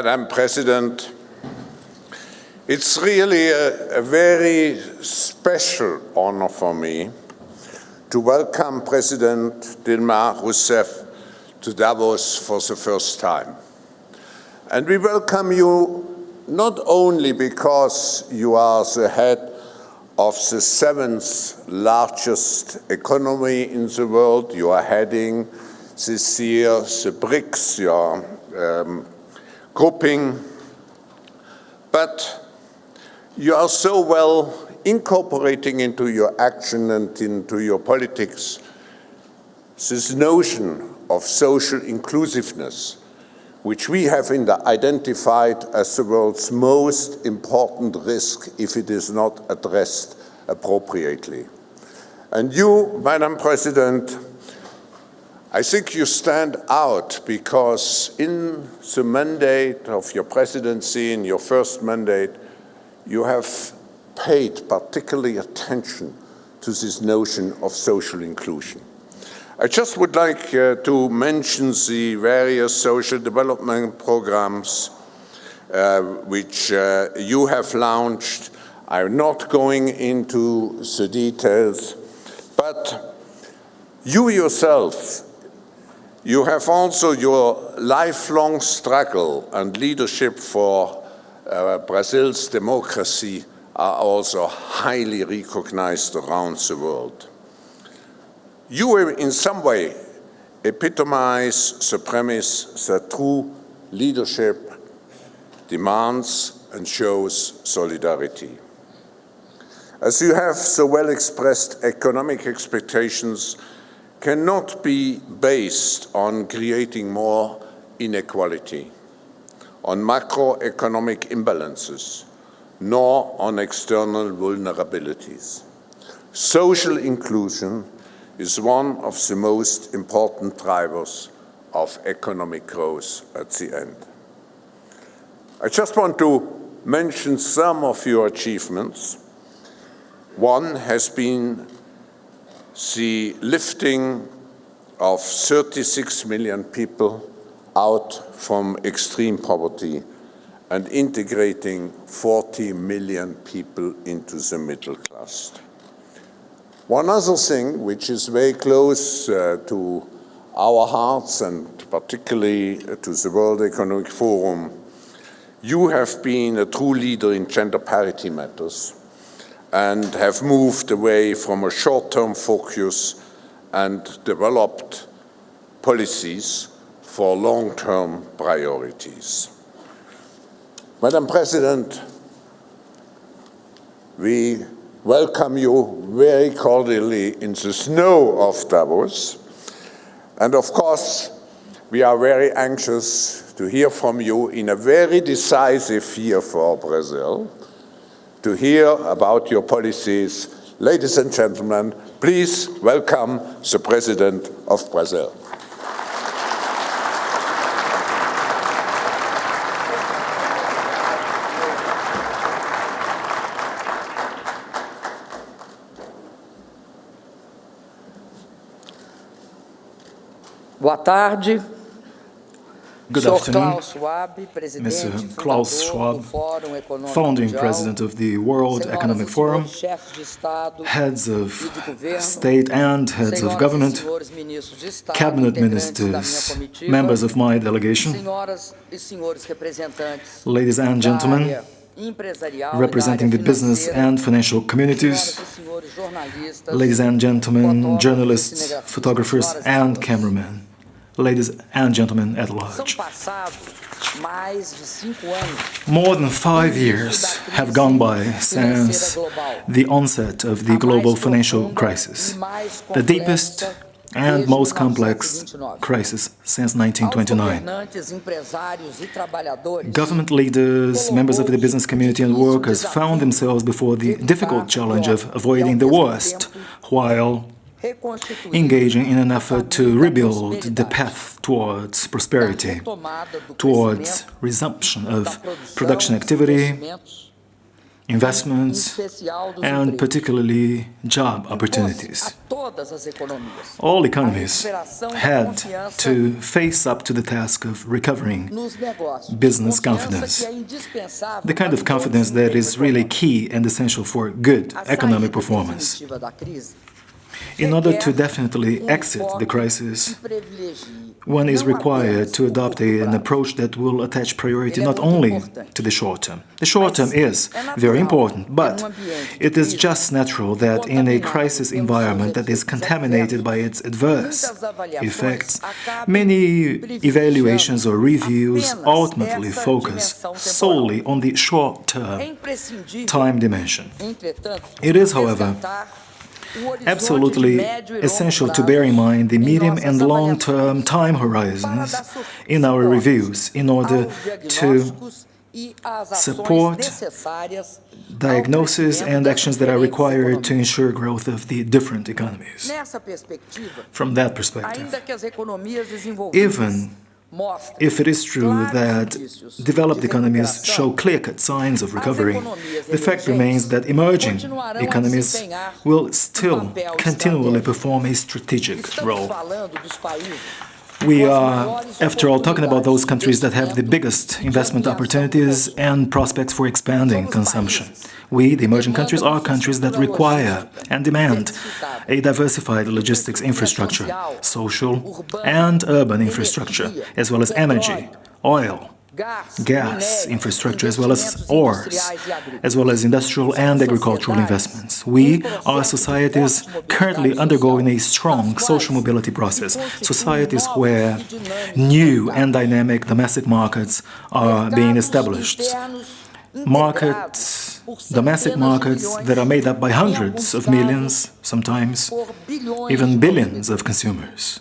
Madam President, it's really a very special honor for me to welcome President Dilma Rousseff to Davos for the first time. And we welcome you not only because you are the head of the seventh largest economy in the world, you are heading this year the BRICS, your grouping, but you are so well incorporating into your action and into your politics this notion of social inclusiveness, which we have identified as the world's most important risk if it is not addressed appropriately. And you, Madam President, I think you stand out because in the mandate of your presidency, in your first mandate, you have paid particularly attention to this notion of social inclusion. I just would like to mention the various social development programs which you have launched. I'm not going into the details, but you yourself, you have also your lifelong struggle and leadership for Brazil's democracy are also highly recognized around the world. You in some way epitomize the premise that true leadership demands and shows solidarity. As you have so well expressed, economic expectations cannot be based on creating more inequality, on macroeconomic imbalances, nor on external vulnerabilities. Social inclusion is one of the most important drivers of economic growth at the end. I just want to mention some of your achievements. One has been the lifting of 36 million people out from extreme poverty and integrating 40 million people into the middle class. One other thing which is very close to our hearts and particularly to the World Economic Forum, you have been a true leader in gender parity matters and have moved away from a short-term focus and developed policies for long-term priorities. Madam President, we welcome you very cordially in the snow of Davos. And of course, we are very anxious to hear from you in a very decisive year for Brazil, to hear about your policies. Ladies and gentlemen, please welcome the President of Brazil. Boa tarde. Good afternoon, Mr. Klaus Schwab, founding president of the World Economic Forum, heads of state and heads of government, cabinet ministers, members of my delegation, ladies and gentlemen, representing the business and financial communities, ladies and gentlemen, journalists, photographers, and cameramen. Ladies and gentlemen at large. More than 5 years have gone by since the onset of the global financial crisis, the deepest and most complex crisis since 1929. Government leaders, members of the business community and workers found themselves before the difficult challenge of avoiding the worst, while engaging in an effort to rebuild the path towards prosperity, towards resumption of production activity, investments, and particularly job opportunities. All economies had to face up to the task of recovering business confidence, the kind of confidence that is really key and essential for good economic performance. In order to definitely exit the crisis, one is required to adopt an approach that will attach priority not only to the short term. The short term is very important, but it is just natural that in a crisis environment that is contaminated by its adverse effects, many evaluations or reviews ultimately focus solely on the short-term time dimension. It is, however, absolutely essential to bear in mind the medium and long-term time horizons in our reviews in order to support diagnosis and actions that are required to ensure growth of the different economies. From that perspective, even if it is true that developed economies show clear-cut signs of recovery, the fact remains that emerging economies will still continually perform a strategic role. We are, after all, talking about those countries that have the biggest investment opportunities and prospects for expanding consumption. We, the emerging countries, are countries that require and demand a diversified logistics infrastructure, social and urban infrastructure, as well as energy, oil, gas infrastructure, as well as ores, as well as industrial and agricultural investments. We are societies currently undergoing a strong social mobility process, societies where new and dynamic domestic markets are being established. Domestic markets that are made up by hundreds of millions, sometimes even billions of consumers.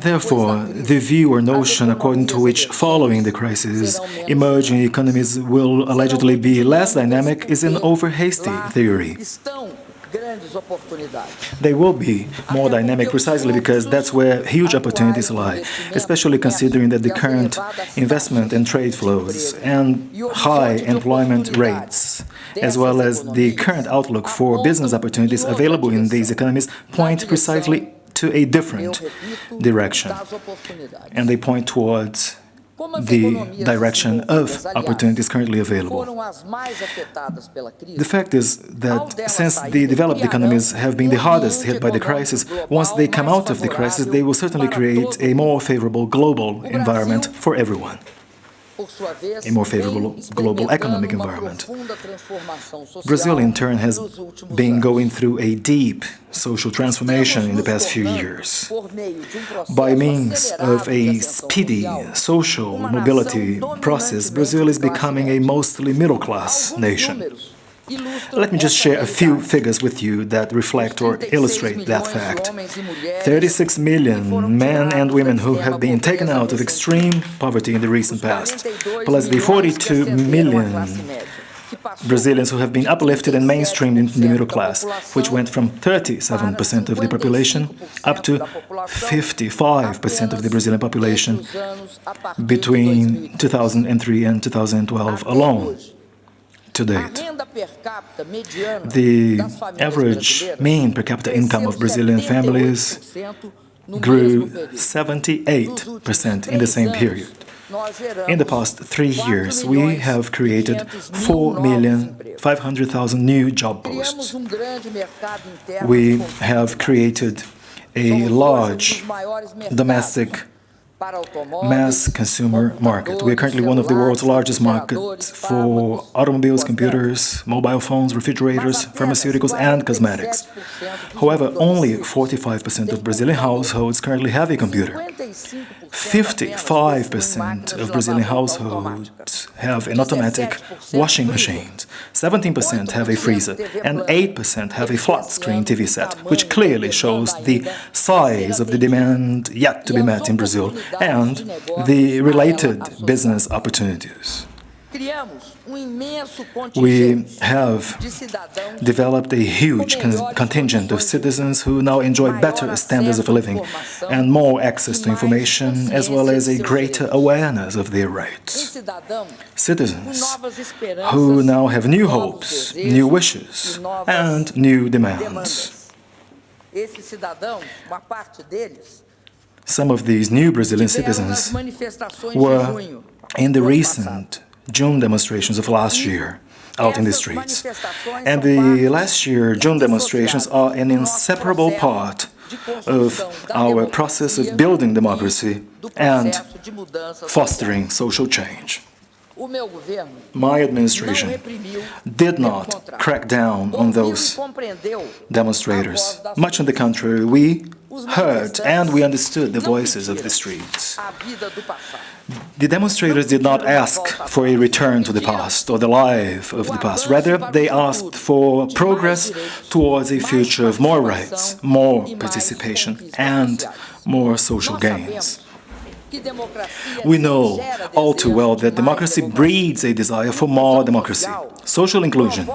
Therefore, the view or notion according to which, following the crisis, emerging economies will allegedly be less dynamic is an over-hasty theory. They will be more dynamic precisely because that's where huge opportunities lie, especially considering that the current investment and trade flows and high employment rates, as well as the current outlook for business opportunities available in these economies, point precisely to a different direction, and they point towards the direction of opportunities currently available. The fact is that since the developed economies have been the hardest hit by the crisis, once they come out of the crisis, they will certainly create a more favorable global environment for everyone. A more favorable global economic environment. Brazil, in turn, has been going through a deep social transformation in the past few years. By means of a speedy social mobility process, Brazil is becoming a mostly middle-class nation. Let me just share a few figures with you that reflect or illustrate that fact. 36 million men and women who have been taken out of extreme poverty in the recent past, plus the 42 million Brazilians who have been uplifted and mainstreamed into the middle class, which went from 37% of the population up to 55% of the Brazilian population between 2003 and 2012 alone. To date. The average mean per capita income of Brazilian families grew 78% in the same period. In the past 3 years, we have created 4,500,000 new job posts. We have created a large domestic mass consumer market. We are currently one of the world's largest markets for automobiles, computers, mobile phones, refrigerators, pharmaceuticals, and cosmetics. However, only 45% of Brazilian households currently have a computer. 55% of Brazilian households have an automatic washing machine. 17% have a freezer, and 8% have a flat-screen TV set, which clearly shows the size of the demand yet to be met in Brazil and the related business opportunities. We have developed a huge contingent of citizens who now enjoy better standards of living and more access to information, as well as a greater awareness of their rights. Citizens who now have new hopes, new wishes, and new demands. Some of these new Brazilian citizens were in the recent June demonstrations of last year out in the streets. And the last year June demonstrations are an inseparable part of our process of building democracy and fostering social change. My administration did not crack down on those demonstrators. Much on the contrary, we heard and we understood the voices of the streets. The demonstrators did not ask for a return to the past or the life of the past. Rather, they asked for progress towards a future of more rights, more participation, and more social gains. We know all too well that democracy breeds a desire for more democracy. Social inclusion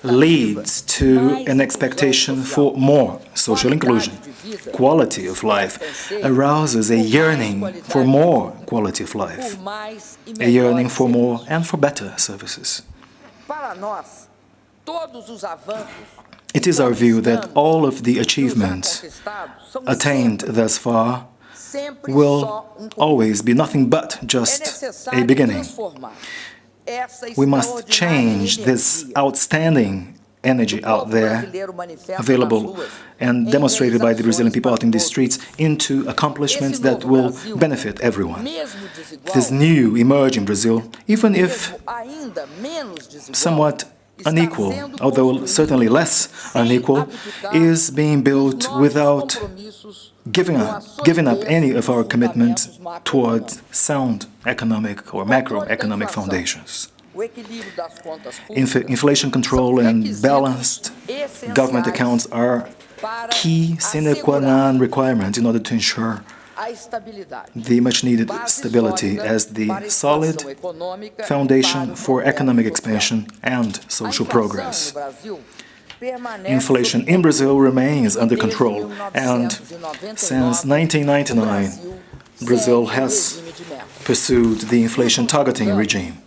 leads to an expectation for more social inclusion. Quality of life arouses a yearning for more quality of life, a yearning for more and for better services. It is our view that all of the achievements attained thus far will always be nothing but just a beginning. We must change this outstanding energy out there, available and demonstrated by the Brazilian people out in the streets, into accomplishments that will benefit everyone. This new emerging Brazil, even if somewhat unequal, although certainly less unequal, is being built without giving up any of our commitments towards sound economic or macroeconomic foundations. Inflation control and balanced government accounts are key sine qua non requirements in order to ensure the much-needed stability as the solid foundation for economic expansion and social progress. Inflation in Brazil remains under control, and since 1999, Brazil has pursued the inflation targeting regime.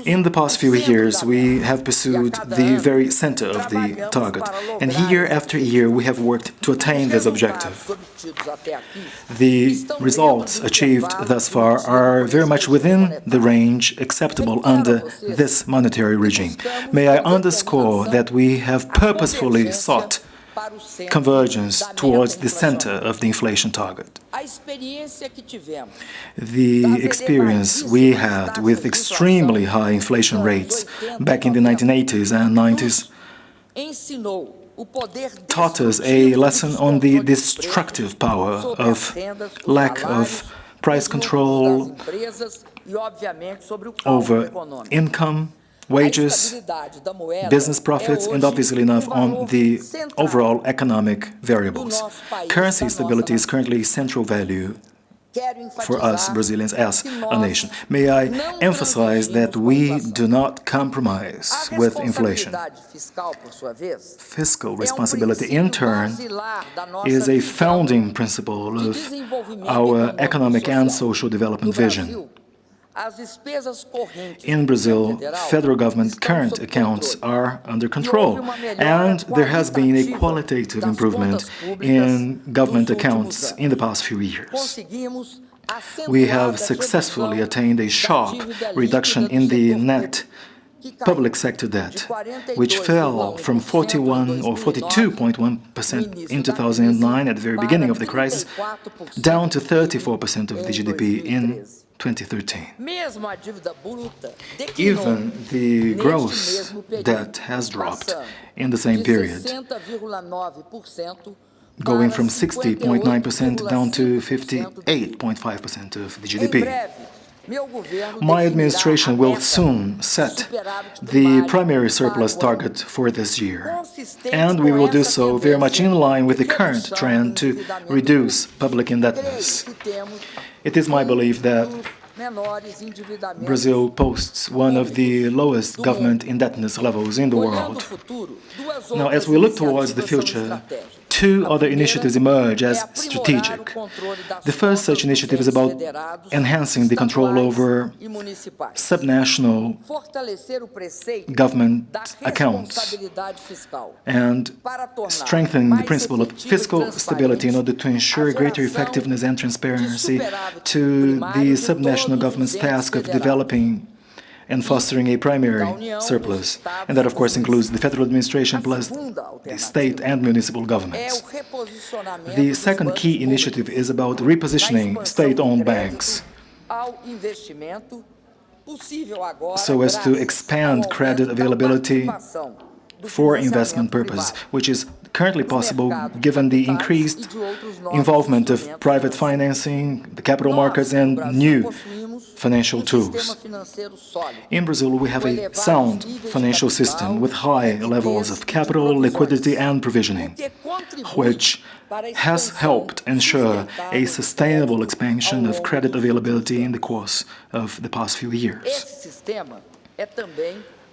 In the past few years, we have pursued the very center of the target, and year after year we have worked to attain this objective. The results achieved thus far are very much within the range acceptable under this monetary regime. May I underscore that we have purposefully sought convergence towards the center of the inflation target. The experience we had with extremely high inflation rates back in the 1980s and 90s taught us a lesson on the destructive power of lack of price control over income, wages, business profits, and obviously enough on the overall economic variables. Currency stability is currently a central value for us Brazilians as a nation. May I emphasize that we do not compromise with inflation. Fiscal responsibility, in turn, is a founding principle of our economic and social development vision. In Brazil, federal government current accounts are under control, and there has been a qualitative improvement in government accounts in the past few years. We have successfully attained a sharp reduction in the net public sector debt, which fell from 41 or 42.1% in 2009 at the very beginning of the crisis, down to 34% of the GDP in 2013. Even the gross debt has dropped in the same period, going from 60.9% down to 58.5% of the GDP. My administration will soon set the primary surplus target for this year, and we will do so very much in line with the current trend to reduce public indebtedness. It is my belief that Brazil posts one of the lowest government indebtedness levels in the world. Now, as we look towards the future, two other initiatives emerge as strategic. The first such initiative is about enhancing the control over subnational government accounts and strengthening the principle of fiscal stability in order to ensure greater effectiveness and transparency to the subnational government's task of developing and fostering a primary surplus. And that, of course, includes the federal administration plus the state and municipal governments. The second key initiative is about repositioning state-owned banks so as to expand credit availability for investment purpose, which is currently possible given the increased involvement of private financing, the capital markets, and new financial tools. In Brazil, we have a sound financial system with high levels of capital, liquidity, and provisioning, which has helped ensure a sustainable expansion of credit availability in the course of the past few years.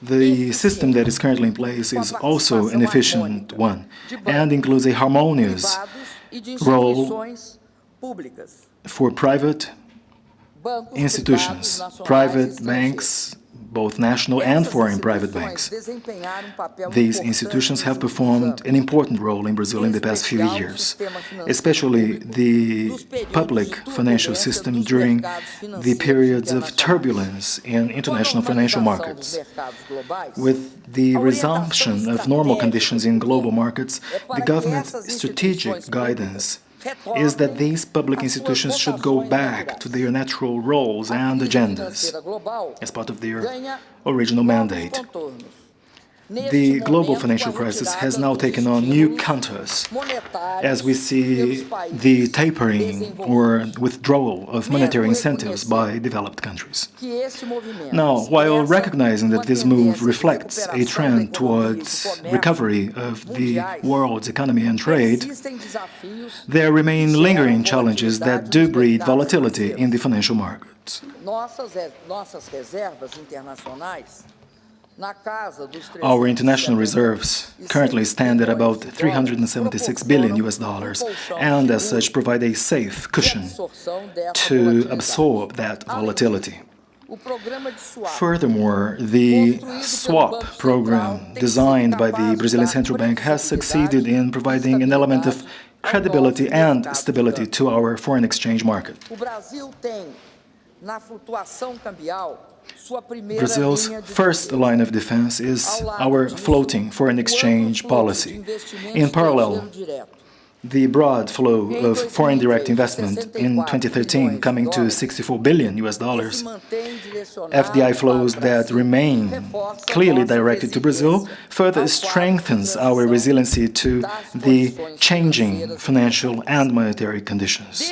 The system that is currently in place is also an efficient one and includes a harmonious role for private institutions, private banks, both national and foreign private banks. These institutions have performed an important role in Brazil in the past few years, especially the public financial system during the periods of turbulence in international financial markets. With the resumption of normal conditions in global markets, the government's strategic guidance is that these public institutions should go back to their natural roles and agendas as part of their original mandate. The global financial crisis has now taken on new contours as we see the tapering or withdrawal of monetary incentives by developed countries. Now, while recognizing that this move reflects a trend towards recovery of the world's economy and trade, there remain lingering challenges that do breed volatility in the financial markets. Our international reserves currently stand at about $376 billion and as such provide a safe cushion to absorb that volatility. Furthermore, the Schwab program designed by the Brazilian Central Bank has succeeded in providing an element of credibility and stability to our foreign exchange market. Brazil's first line of defense is our floating foreign exchange policy. In parallel, the broad flow of foreign direct investment in 2013 coming to $64 billion, FDI flows that remain clearly directed to Brazil, further strengthens our resiliency to the changing financial and monetary conditions.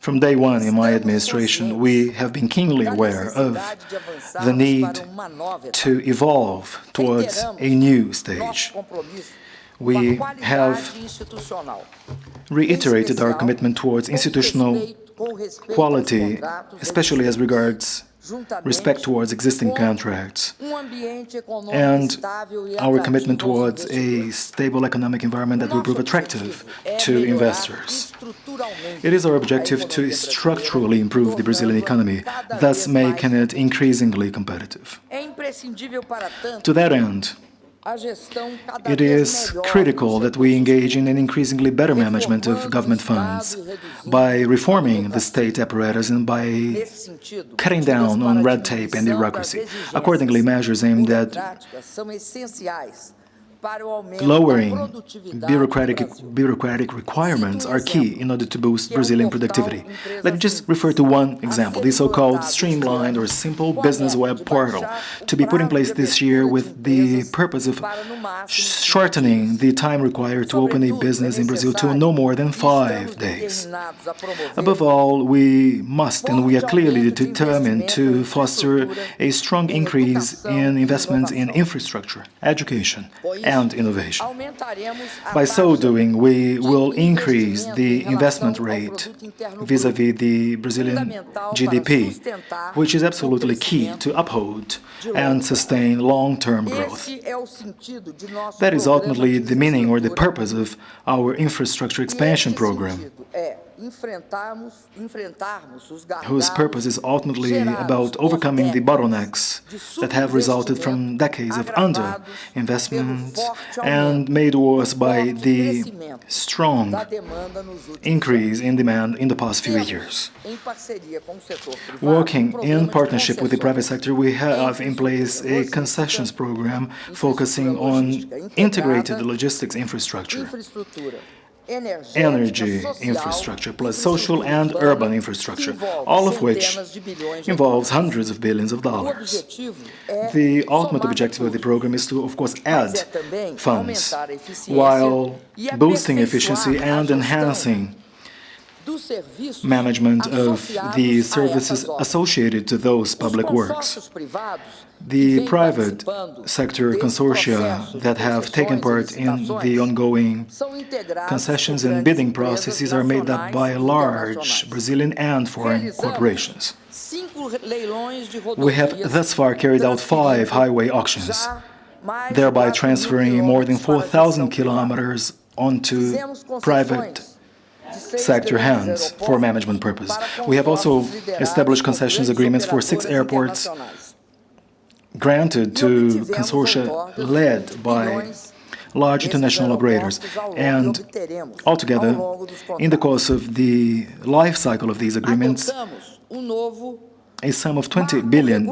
From day one in my administration, we have been keenly aware of the need to evolve towards a new stage. We have reiterated our commitment towards institutional quality, especially as regards respect towards existing contracts, and our commitment towards a stable economic environment that will prove attractive to investors. It is our objective to structurally improve the Brazilian economy, thus making it increasingly competitive. To that end, it is critical that we engage in an increasingly better management of government funds by reforming the state apparatus and by cutting down on red tape and bureaucracy. Accordingly, measures aimed at lowering bureaucratic requirements are key in order to boost Brazilian productivity. Let me just refer to one example, the so-called streamlined or simple business web portal, to be put in place this year with the purpose of shortening the time required to open a business in Brazil to no more than 5 days. Above all, we must and we are clearly determined to foster a strong increase in investments in infrastructure, education, and innovation. By so doing, we will increase the investment rate vis-à-vis the Brazilian GDP, which is absolutely key to uphold and sustain long-term growth. That is ultimately the meaning or the purpose of our infrastructure expansion program, whose purpose is ultimately about overcoming the bottlenecks that have resulted from decades of underinvestment and made worse by the strong increase in demand in the past few years. Working in partnership with the private sector, we have in place a concessions program focusing on integrated logistics infrastructure, energy infrastructure, plus social and urban infrastructure, all of which involves hundreds of billions of dollars. The ultimate objective of the program is to, of course, add funds while boosting efficiency and enhancing management of the services associated to those public works. The private sector consortia that have taken part in the ongoing concessions and bidding processes are made up by large Brazilian and foreign corporations. We have thus far carried out 5 highway auctions, thereby transferring more than 4,000 kilometers onto private sector hands for management purpose. We have also established concessions agreements for 6 airports granted to consortia led by large international operators, and altogether, in the course of the life cycle of these agreements, a sum of $20 billion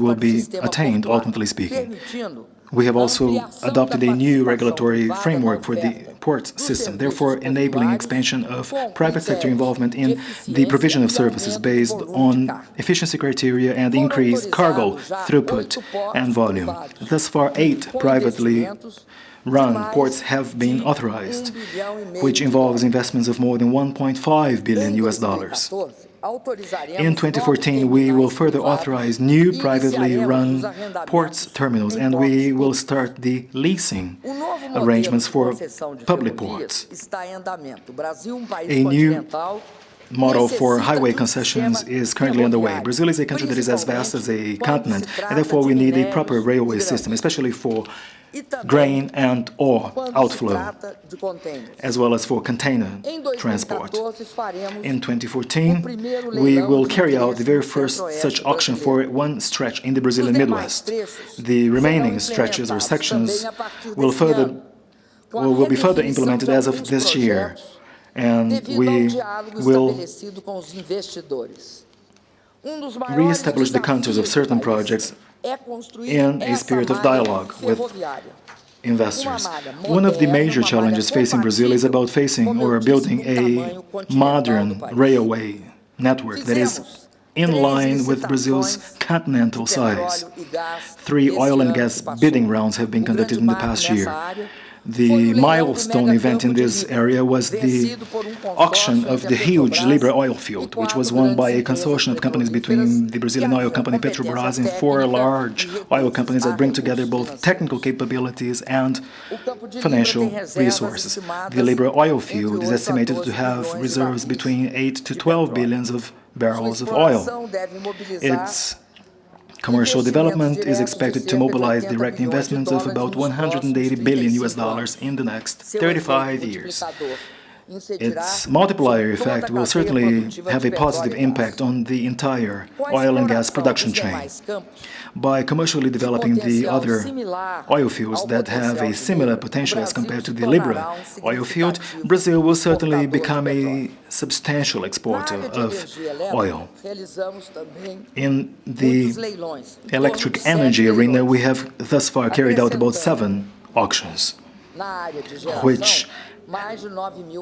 will be attained, ultimately speaking. We have also adopted a new regulatory framework for the ports system, therefore enabling expansion of private sector involvement in the provision of services based on efficiency criteria and increased cargo throughput and volume. Thus far, 8 privately run ports have been authorized, which involves investments of more than $1.5 billion. In 2014, we will further authorize new privately run ports terminals, and we will start the leasing arrangements for public ports. A new model for highway concessions is currently underway. Brazil is a country that is as vast as a continent, and therefore we need a proper railway system, especially for grain and ore outflow, as well as for container transport. In 2014, we will carry out the very first such auction for one stretch in the Brazilian Midwest. The remaining stretches or sections will be further implemented as of this year, and we will re-establish the contours of certain projects in a spirit of dialogue with investors. One of the major challenges facing Brazil is about building a modern railway network that is in line with Brazil's continental size. 3 oil and gas bidding rounds have been conducted in the past year. The milestone event in this area was the auction of the huge Libra oil field, which was won by a consortium of companies between the Brazilian oil company Petrobras and 4 large oil companies that bring together both technical capabilities and financial resources. The Libra oil field is estimated to have reserves between 8 to 12 billions of barrels of oil. Its commercial development is expected to mobilize direct investments of about $180 billion in the next 35 years. Its multiplier effect will certainly have a positive impact on the entire oil and gas production chain. By commercially developing the other oil fields that have a similar potential as compared to the Libra oil field, Brazil will certainly become a substantial exporter of oil. In the electric energy arena, we have thus far carried out about 7 auctions, which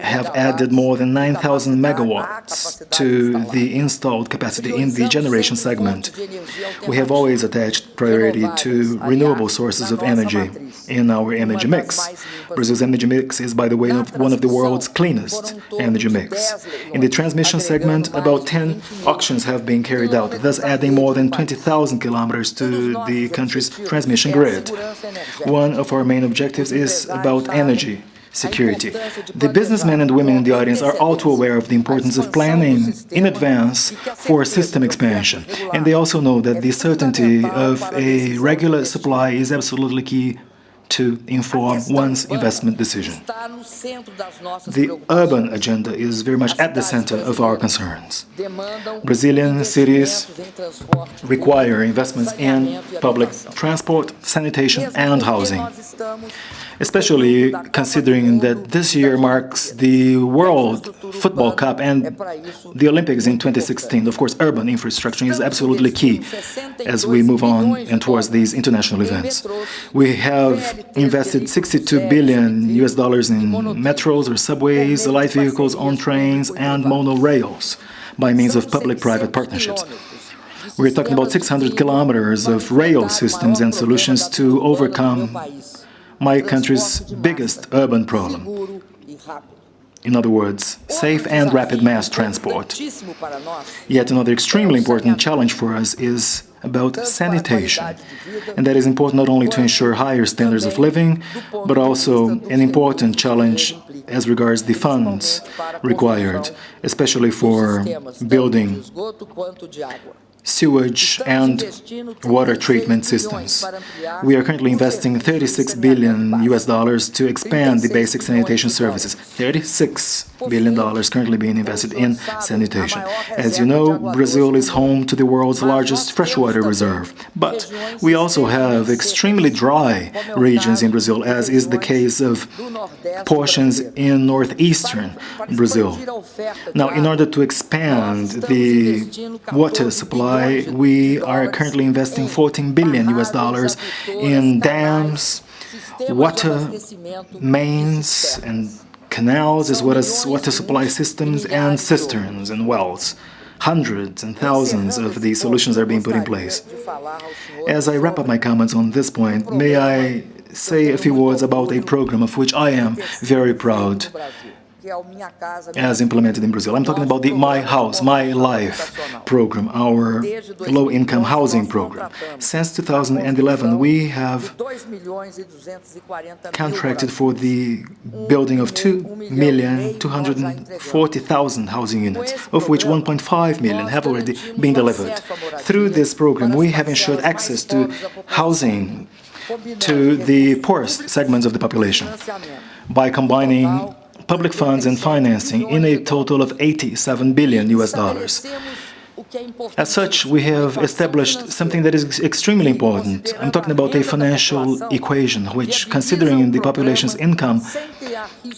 have added more than 9,000 megawatts to the installed capacity in the generation segment. We have always attached priority to renewable sources of energy in our energy mix. Brazil's energy mix is, by the way, one of the world's cleanest energy mix. In the transmission segment, about 10 auctions have been carried out, thus adding more than 20,000 kilometers to the country's transmission grid. One of our main objectives is about energy security. The businessmen and women in the audience are all too aware of the importance of planning in advance for system expansion, and they also know that the certainty of a regular supply is absolutely key to inform one's investment decision. The urban agenda is very much at the center of our concerns. Brazilian cities require investments in public transport, sanitation, and housing, especially considering that this year marks the World Football Cup and the Olympics in 2016. Of course, urban infrastructure is absolutely key as we move on and towards these international events. We have invested $62 billion in metros or subways, light vehicles on trains, and monorails by means of public-private partnerships. We're talking about 600 kilometers of rail systems and solutions to overcome my country's biggest urban problem. In other words, safe and rapid mass transport. Yet another extremely important challenge for us is about sanitation. And that is important not only to ensure higher standards of living, but also an important challenge as regards the funds required, especially for building sewage and water treatment systems. We are currently investing $36 billion to expand the basic sanitation services. $36 billion currently being invested in sanitation. As you know, Brazil is home to the world's largest freshwater reserve. But we also have extremely dry regions in Brazil, as is the case of portions in northeastern Brazil. Now, in order to expand the water supply, we are currently investing $14 billion in dams, water mains and canals, as well as water supply systems and cisterns and wells. Hundreds and thousands of these solutions are being put in place. As I wrap up my comments on this point, may I say a few words about a program of which I am very proud as implemented in Brazil. I'm talking about the My House, My Life program, our low-income housing program. Since 2011, we have contracted for the building of 2,240,000 housing units, of which 1.5 million have already been delivered. Through this program, we have ensured access to housing to the poorest segments of the population by combining public funds and financing in a total of $87 billion. As such, we have established something that is extremely important. I'm talking about a financial equation which, considering the population's income,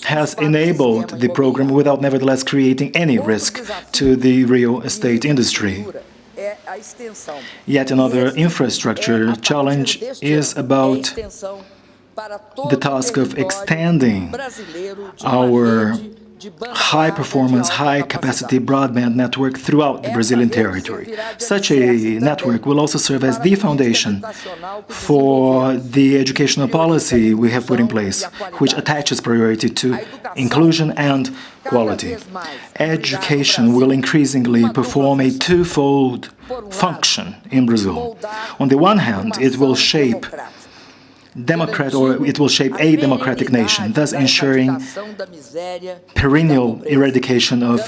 has enabled the program without nevertheless creating any risk to the real estate industry. Yet another infrastructure challenge is about the task of extending our high-performance, high-capacity broadband network throughout the Brazilian territory. Such a network will also serve as the foundation for the educational policy we have put in place, which attaches priority to inclusion and quality. Education will increasingly perform a twofold function in Brazil. On the one hand, it will shape a democratic nation, thus ensuring perennial eradication of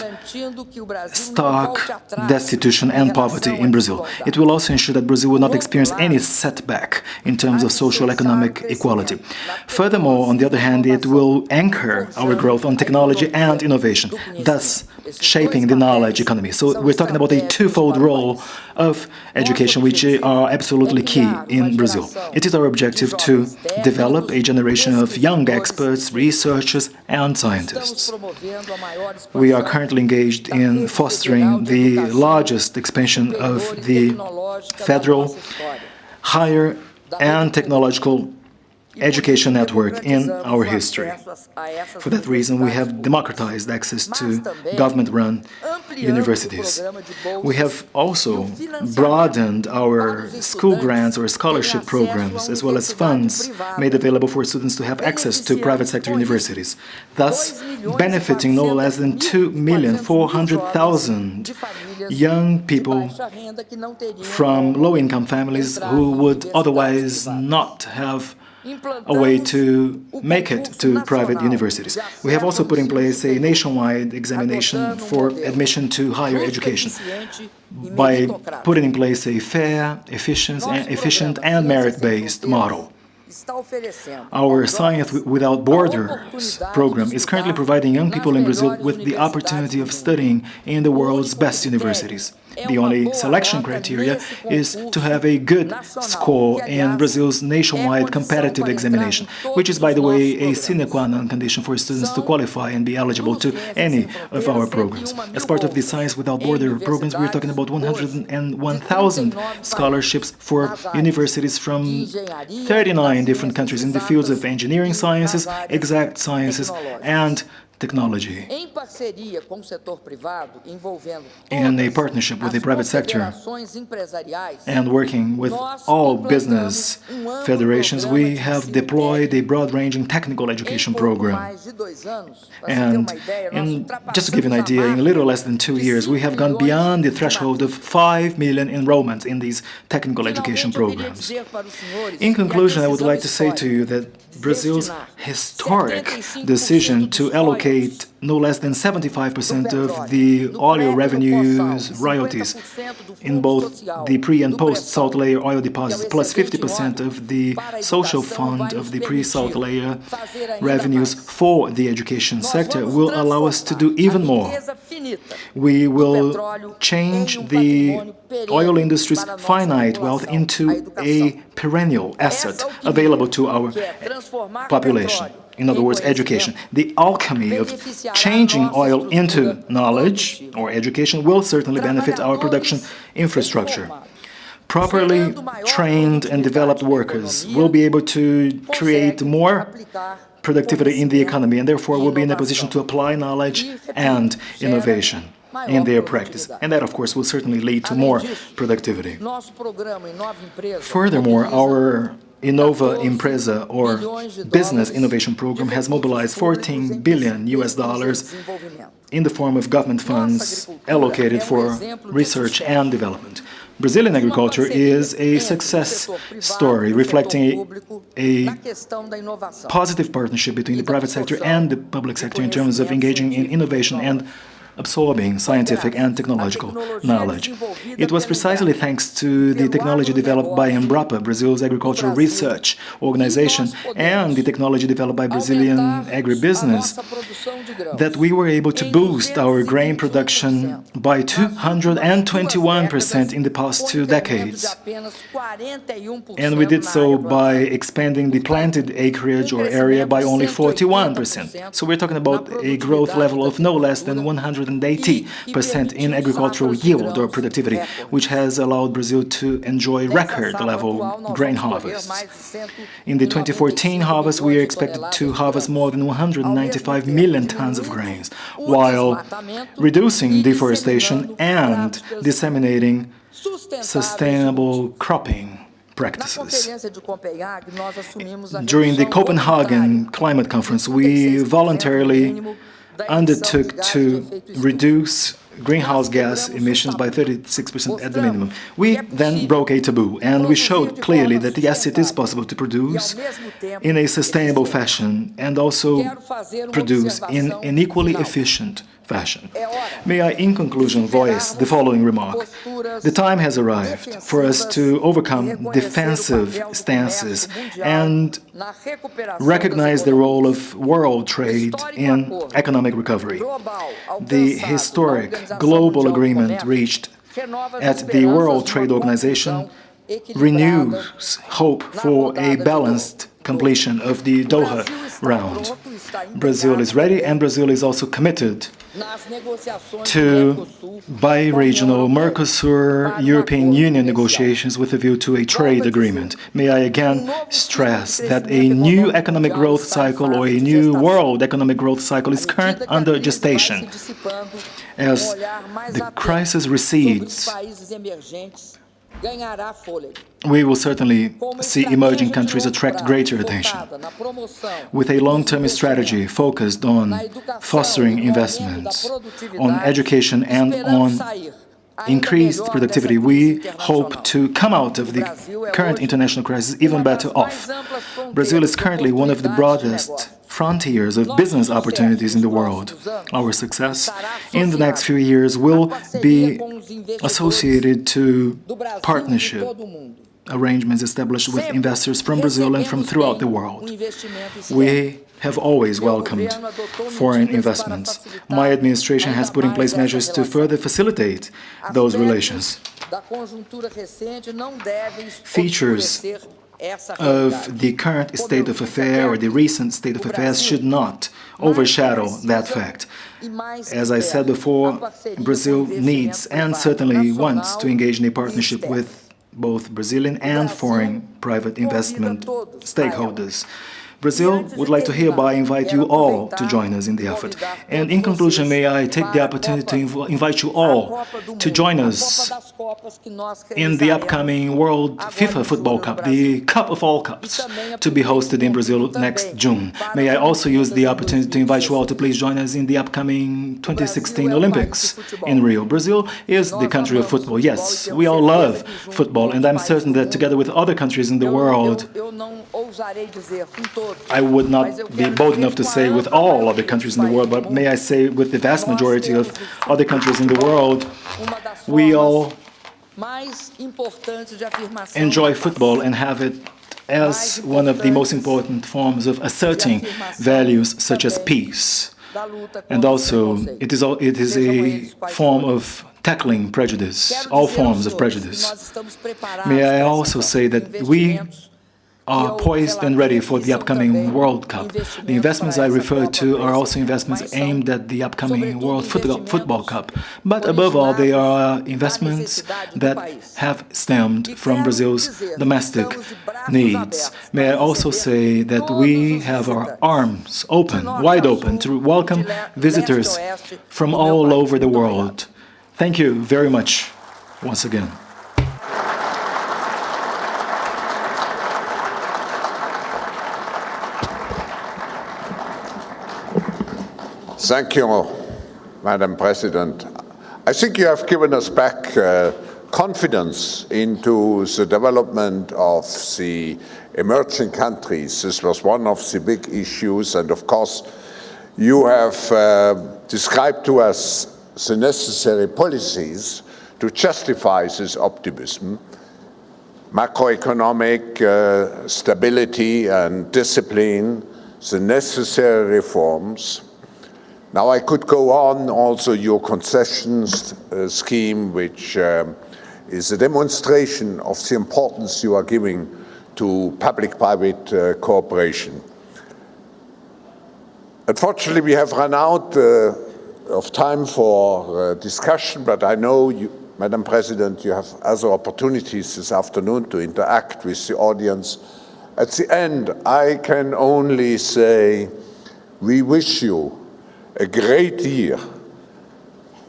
stark destitution and poverty in Brazil. It will also ensure that Brazil will not experience any setback in terms of social economic equality. Furthermore, on the other hand, it will anchor our growth on technology and innovation, thus shaping the knowledge economy. So we're talking about a twofold role of education, which are absolutely key in Brazil. It is our objective to develop a generation of young experts, researchers, and scientists. We are currently engaged in fostering the largest expansion of the federal, higher, and technological education network in our history. For that reason, we have democratized access to government-run universities. We have also broadened our school grants or scholarship programs, as well as funds made available for students to have access to private sector universities, thus benefiting no less than 2,400,000 young people from low-income families who would otherwise not have a way to make it to private universities. We have also put in place a nationwide examination for admission to higher education by putting in place a fair, efficient and merit-based model. Our Science Without Borders program is currently providing young people in Brazil with the opportunity of studying in the world's best universities. The only selection criteria is to have a good score in Brazil's nationwide competitive examination, which is, by the way, a sine qua non condition for students to qualify and be eligible to any of our programs. As part of the Science Without Borders programs, we're talking about 101,000 scholarships for universities from 39 different countries in the fields of engineering sciences, exact sciences, and technology. In a partnership with the private sector and working with all business federations, we have deployed a broad-ranging technical education program. And just to give you an idea, in a little less than 2 years, we have gone beyond the threshold of 5 million enrollments in these technical education programs. In conclusion, I would like to say to you that Brazil's historic decision to allocate no less than 75% of the oil revenues, royalties, in both the pre- and post-salt layer oil deposits, plus 50% of the social fund of the pre-salt layer revenues for the education sector will allow us to do even more. We will change the oil industry's finite wealth into a perennial asset available to our population. In other words, education. The alchemy of changing oil into knowledge or education will certainly benefit our production infrastructure. Properly trained and developed workers will be able to create more productivity in the economy, and therefore will be in a position to apply knowledge and innovation in their practice. And that, of course, will certainly lead to more productivity. Furthermore, our Inova Empresa, or Business Innovation Program, has mobilized $14 billion in the form of government funds allocated for research and development. Brazilian agriculture is a success story reflecting a positive partnership between the private sector and the public sector in terms of engaging in innovation and absorbing scientific and technological knowledge. It was precisely thanks to the technology developed by Embrapa, Brazil's agricultural research organization, and the technology developed by Brazilian agribusiness, that we were able to boost our grain production by 221% in the past 2 decades. And we did so by expanding the planted acreage or area by only 41%. So we're talking about a growth level of no less than 180% in agricultural yield or productivity, which has allowed Brazil to enjoy record-level grain harvests. In the 2014 harvest, we are expected to harvest more than 195 million tons of grains, while reducing deforestation and disseminating sustainable cropping practices. During the Copenhagen Climate Conference, we voluntarily undertook to reduce greenhouse gas emissions by 36% at the minimum. We then broke a taboo, and we showed clearly that yes, it is possible to produce in a sustainable fashion and also produce in an equally efficient fashion. May I, in conclusion, voice the following remark. The time has arrived for us to overcome defensive stances and recognize the role of world trade in economic recovery. The historic global agreement reached at the World Trade Organization renews hope for a balanced completion of the Doha round. Brazil is ready, and Brazil is also committed to bi-regional Mercosur-European Union negotiations with a view to a trade agreement. May I again stress that a new economic growth cycle or a new world economic growth cycle is currently under gestation. As the crisis recedes, we will certainly see emerging countries attract greater attention. With a long-term strategy focused on fostering investments, on education, and on increased productivity, we hope to come out of the current international crisis even better off. Brazil is currently one of the broadest frontiers of business opportunities in the world. Our success in the next few years will be associated to partnership arrangements established with investors from Brazil and from throughout the world. We have always welcomed foreign investments. My administration has put in place measures to further facilitate those relations. Features of the current state of affairs or the recent state of affairs should not overshadow that fact. As I said before, Brazil needs and certainly wants to engage in a partnership with both Brazilian and foreign private investment stakeholders. Brazil would like to hereby invite you all to join us in the effort. And in conclusion, may I take the opportunity to invite you all to join us in the upcoming World FIFA Football Cup, the Cup of all cups, to be hosted in Brazil next June. May I also use the opportunity to invite you all to please join us in the upcoming 2016 Olympics in Rio. Brazil is the country of football. Yes, we all love football, and I'm certain that together with other countries in the world, I would not be bold enough to say with all other countries in the world, but may I say with the vast majority of other countries in the world, we all enjoy football and have it as one of the most important forms of asserting values such as peace. And also, it is a form of tackling prejudice, all forms of prejudice. May I also say that we are poised and ready for the upcoming World Cup. The investments I refer to are also investments aimed at the upcoming World Football Cup. But above all, they are investments that have stemmed from Brazil's domestic needs. May I also say that we have our arms open, wide open, to welcome visitors from all over the world. Thank you very much once again. Thank you, Madam President. I think you have given us back confidence into the development of the emerging countries. This was one of the big issues, and of course, you have described to us the necessary policies to justify this optimism. Macroeconomic stability and discipline, the necessary reforms. Now I could go on also your concessions scheme, which is a demonstration of the importance you are giving to public-private cooperation. Unfortunately, we have run out of time for discussion, but I know you, Madam President, you have other opportunities this afternoon to interact with the audience. At the end, I can only say we wish you a great year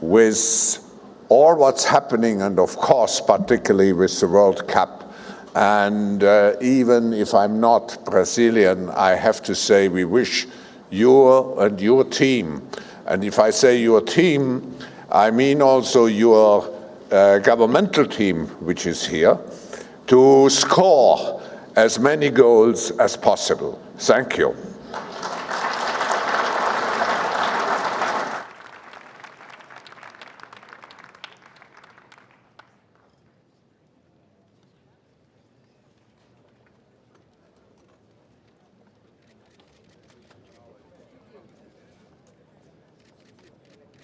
with all what's happening, and of course, particularly with the World Cup. And even if I'm not Brazilian, I have to say we wish you and your team, and if I say your team, I mean also your governmental team, which is here, to score as many goals as possible. Thank you.